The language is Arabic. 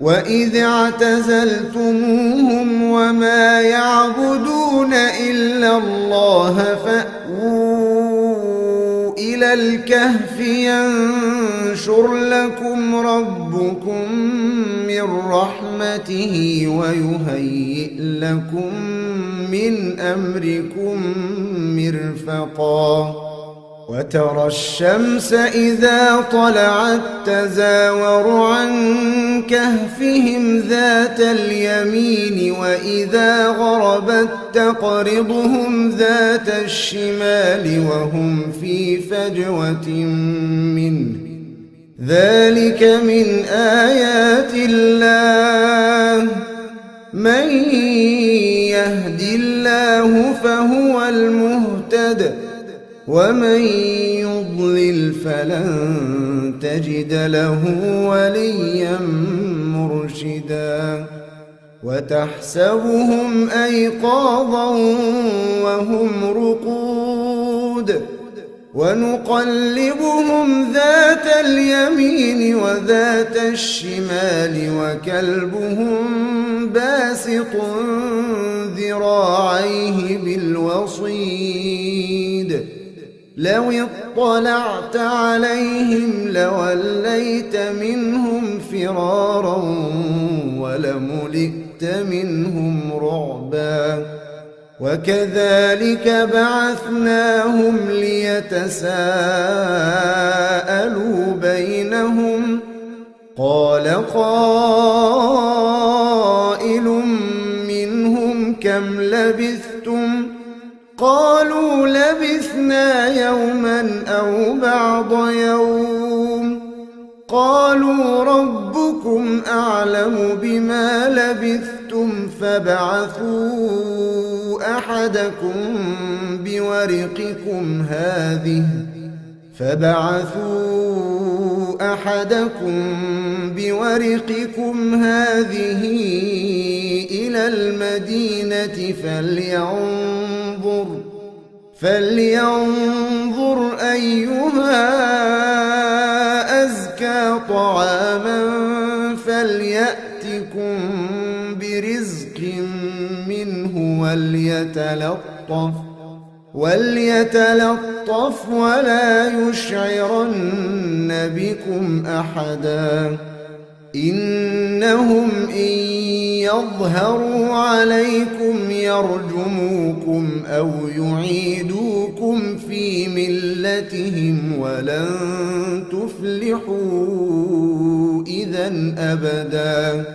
وإذ اعتزلتموهم وما يعبدون إلا الله فأووا إلى الكهف ينشر لكم ربكم من رحمته ويهيئ لكم من أمركم مرفقا وترى الشمس إذا طلعت تزاور عن كهفهم ذات اليمين وإذا غربت تقرضهم ذات الشمال وهم في فجوة منه ذلك من آيات الله من يهد الله فهو المهتد ومن يضلل فلن تجد له وليا مرشدا وتحسبهم أيقاظا وهم رقود ونقلبهم ذات اليمين وذات الشمال وكلبهم باسط ذراعيه بالوصيد لو اطلعت عليهم لوليت منهم فرارا ولملئت منهم رعبا وكذلك بعثناهم ليتساءلوا بينهم قال قائل منهم كم لبثتم قالوا لبثنا يوما أو بعض يوم قالوا ربكم أعلم بما لبثتم فابعثوا أحدكم بورقكم هذه إلى المدينة فلينظر أيها أزكى طعاما فليأتكم برزق منه وليتلطف ولا يشعرن بكم أحدا إنهم إن يظهروا عليكم يرجموكم أو يعيدوكم في ملتهم ولن تفلحوا إذا أبدا